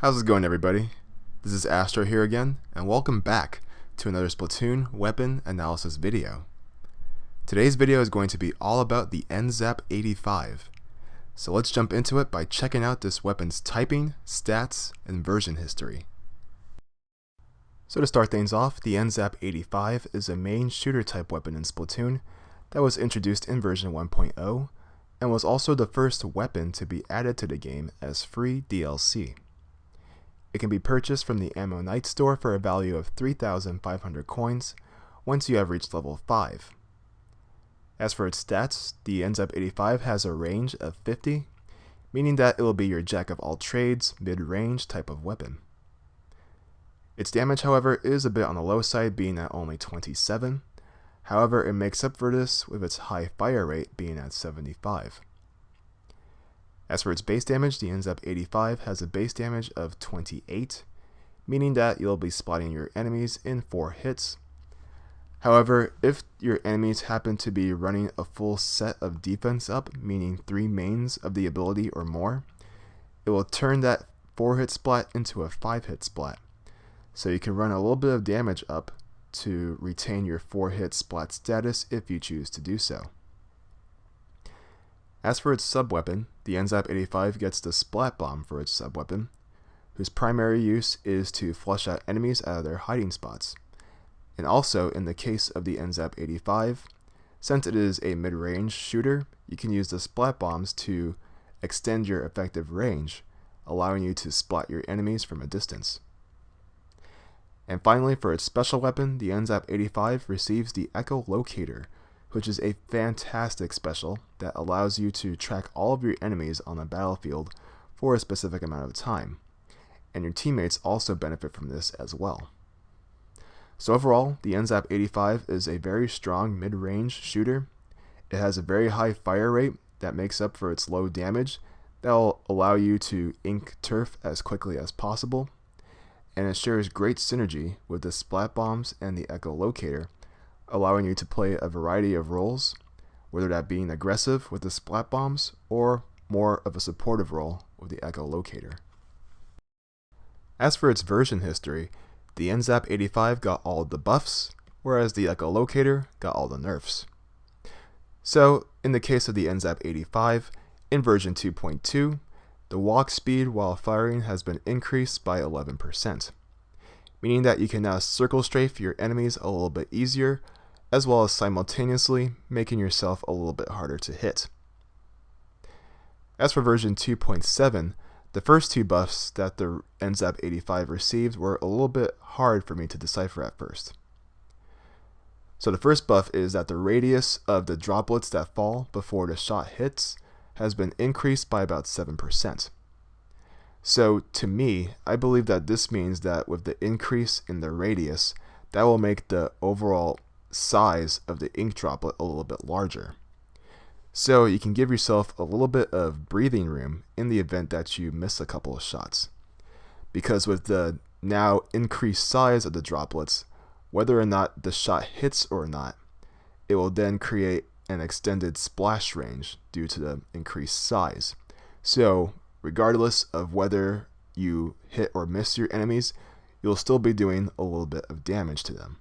How's it going, everybody? This is Astro here again, and welcome back to another Splatoon weapon analysis video. Today's video is going to be all about the N-ZAP 85. So let's jump into it by checking out this weapon's typing, stats, and version history. So to start things off, the N-ZAP 85 is a main shooter type weapon in Splatoon that was introduced in version 1.0 and was also the first weapon to be added to the game as free DLC. It can be purchased from the Ammo Night store for a value of 3,500 coins once you have reached level 5. As for its stats, the N-ZAP 85 has a range of 50, meaning that it will be your jack of all trades, mid-range type of weapon. Its damage, however, is a bit on the low side, being at only 27. However, it makes up for this with its high fire rate being at 75. As for its base damage, the N-ZAP 85 has a base damage of 28, meaning that you'll be spotting your enemies in 4 hits. However, if your enemies happen to be running a full set of defense up, meaning 3 mains of the ability or more, it will turn that 4-hit splat into a 5-hit splat. So you can run a little bit of damage up to retain your 4-hit splat status if you choose to do so. As for its sub-weapon, the N-ZAP 85 gets the Splat Bomb for its sub-weapon, whose primary use is to flush out enemies out of their hiding spots. And also, in the case of the N-ZAP 85, since it is a mid-range shooter, you can use the Splat Bombs to extend your effective range, allowing you to splat your enemies from a distance. And finally, for its special weapon, the N-ZAP 85 receives the Echo Locator, which is a fantastic special that allows you to track all of your enemies on the battlefield for a specific amount of time. And your teammates also benefit from this as well. So overall, the N-ZAP 85 is a very strong mid-range shooter. It has a very high fire rate that makes up for its low damage that will allow you to ink turf as quickly as possible. And it shares great synergy with the Splat Bombs and the Echo Locator, allowing you to play a variety of roles, whether that being aggressive with the Splat Bombs or more of a supportive role with the Echo Locator. As for its version history, the N-ZAP 85 got all the buffs, whereas the Echo Locator got all the nerfs. So, in the case of the N-ZAP 85, in version 2.2, the walk speed while firing has been increased by 11%, meaning that you can now circle strafe your enemies a little bit easier, as well as simultaneously making yourself a little bit harder to hit. As for version 2.7, the first 2 buffs that the N-ZAP 85 received were a little bit hard for me to decipher at first. So the first buff is that the radius of the droplets that fall before the shot hits has been increased by about 7%. So to me, I believe that this means that with the increase in the radius, that will make the overall size of the ink droplet a little bit larger. So you can give yourself a little bit of breathing room in the event that you miss a couple of shots. Because with the now increased size of the droplets, whether or not the shot hits or not, it will then create an extended splash range due to the increased size. So regardless of whether you hit or miss your enemies, you'll still be doing a little bit of damage to them.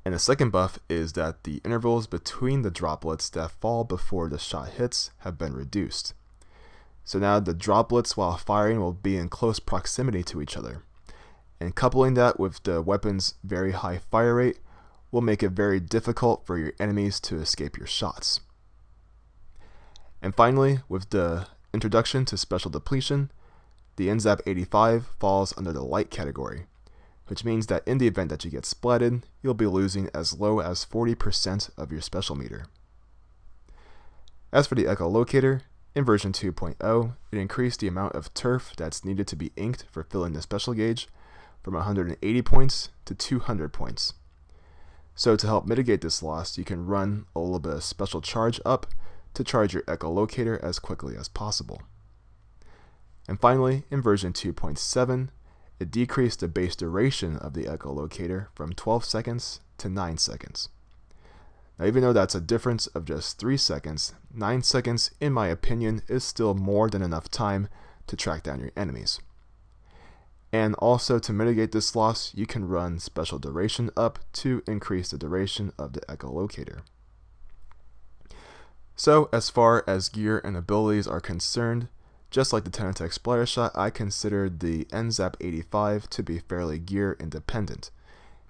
And the second buff is that the intervals between the droplets that fall before the shot hits have been reduced. So now the droplets while firing will be in close proximity to each other. And coupling that with the weapon's very high fire rate will make it very difficult for your enemies to escape your shots. And finally, with the introduction to Special Depletion, the N-ZAP 85 falls under the light category, which means that in the event that you get splatted, you'll be losing as low as 40% of your special meter. As for the Echo Locator, in version 2.0, it increased the amount of turf that's needed to be inked for filling the special gauge from 180 points to 200 points. So to help mitigate this loss, you can run a little bit of special charge up to charge your Echo Locator as quickly as possible. And finally, in version 2.7, it decreased the base duration of the Echo Locator from 12 seconds to 9 seconds. Now, even though that's a difference of just 3 seconds, 9 seconds, in my opinion, is still more than enough time to track down your enemies. And also to mitigate this loss, you can run special duration up to increase the duration of the echolocator. So as far as gear and abilities are concerned, just like the 10-attack splatter shot, I considered the N-ZAP 85 to be fairly gear independent,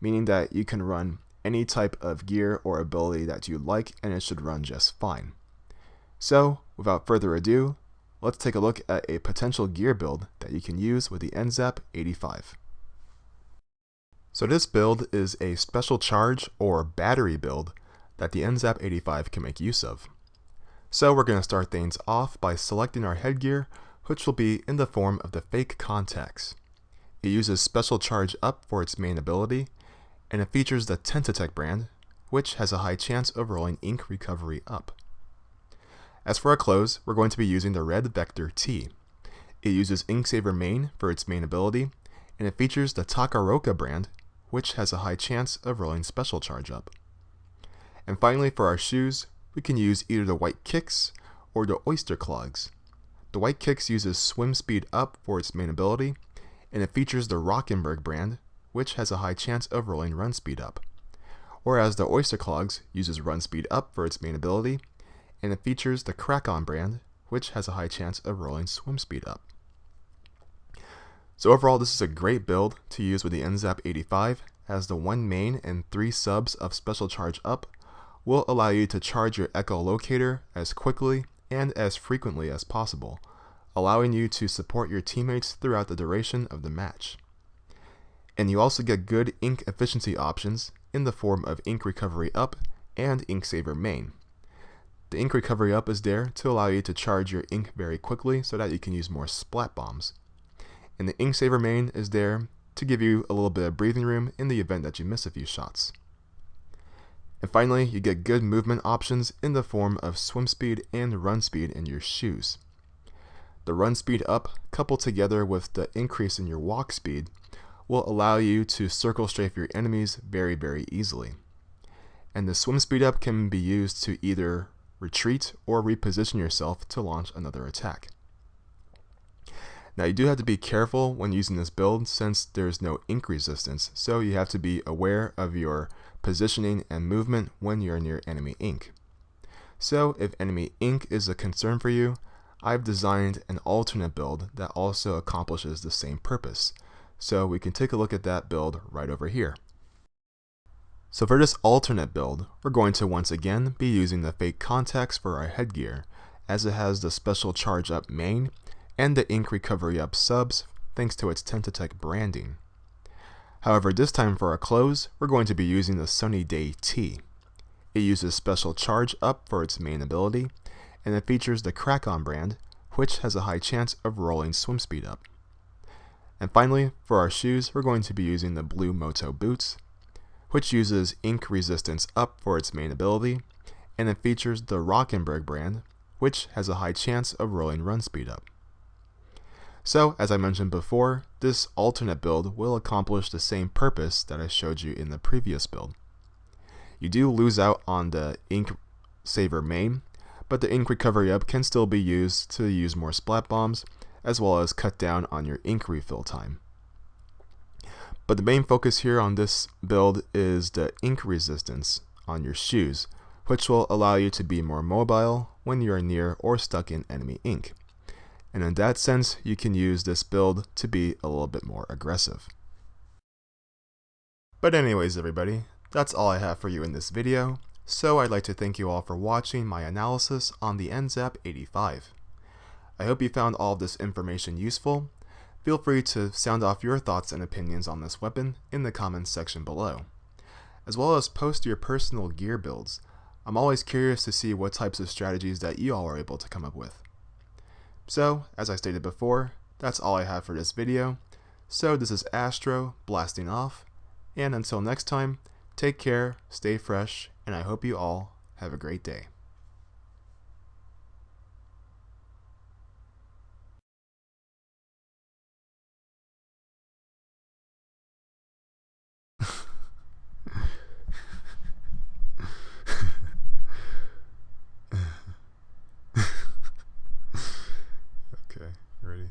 meaning that you can run any type of gear or ability that you like and it should run just fine. So without further ado, let's take a look at a potential gear build that you can use with the N-ZAP 85. So this build is a special charge or battery build that the N-ZAP 85 can make use of. So we're going to start things off by selecting our headgear, which will be in the form of the fake contacts. It uses special charge up for its main ability, and it features the N-ZAP brand, which has a high chance of rolling ink recovery up. As for our clothes, we're going to be using the red vector T. It uses Ink Saver main for its main ability, and it features the Takaroka brand, which has a high chance of rolling special charge up. And finally, for our shoes, we can use either the white kicks or the oyster clogs. The white kicks uses swim speed up for its main ability, and it features the Rockenberg brand, which has a high chance of rolling run speed up. Whereas the oyster clogs uses run speed up for its main ability, and it features the Krakon brand, which has a high chance of rolling swim speed up. So overall, this is a great build to use with the N-ZAP 85, as the 1 main and 3 subs of special charge up will allow you to charge your echolocator as quickly and as frequently as possible, allowing you to support your teammates throughout the duration of the match. And you also get good ink efficiency options in the form of ink recovery up and ink saver main. The ink recovery up is there to allow you to charge your ink very quickly so that you can use more splat bombs. And the ink saver main is there to give you a little bit of breathing room in the event that you miss a few shots. And finally, you get good movement options in the form of swim speed and run speed in your shoes. The run speed up, coupled together with the increase in your walk speed, will allow you to circle strafe your enemies very, very easily. And the swim speed up can be used to either retreat or reposition yourself to launch another attack. Now you do have to be careful when using this build since there's no ink resistance, so you have to be aware of your positioning and movement when you're near enemy ink. So if enemy ink is a concern for you, I've designed an alternate build that also accomplishes the same purpose. So we can take a look at that build right over here. So for this alternate build, we're going to once again be using the fake contacts for our headgear, as it has the special charge up main and the ink recovery up subs thanks to its N-ZAP branding. However, this time for our clothes, we're going to be using the Sunny Day T. It uses special charge up for its main ability, and it features the Krakon brand, which has a high chance of rolling swim speed up. And finally, for our shoes, we're going to be using the Blue Moto boots, which uses ink resistance up for its main ability, and it features the Rockenberg brand, which has a high chance of rolling run speed up. So, as I mentioned before, this alternate build will accomplish the same purpose that I showed you in the previous build. You do lose out on the ink saver main, but the ink recovery up can still be used to use more splat bombs, as well as cut down on your ink refill time. But the main focus here on this build is the ink resistance on your shoes, which will allow you to be more mobile when you are near or stuck in enemy ink. And in that sense, you can use this build to be a little bit more aggressive. But anyways everybody, that's all I have for you in this video, so I'd like to thank you all for watching my analysis on the N-ZAP 85. I hope you found all of this information useful. Feel free to sound off your thoughts and opinions on this weapon in the comments section below, as well as post your personal gear builds. I'm always curious to see what types of strategies that you all are able to come up with. So, as I stated before, that's all I have for this video. So this is Astro blasting off, and until next time, take care, stay fresh, and I hope you all have a great day. Okay, ready?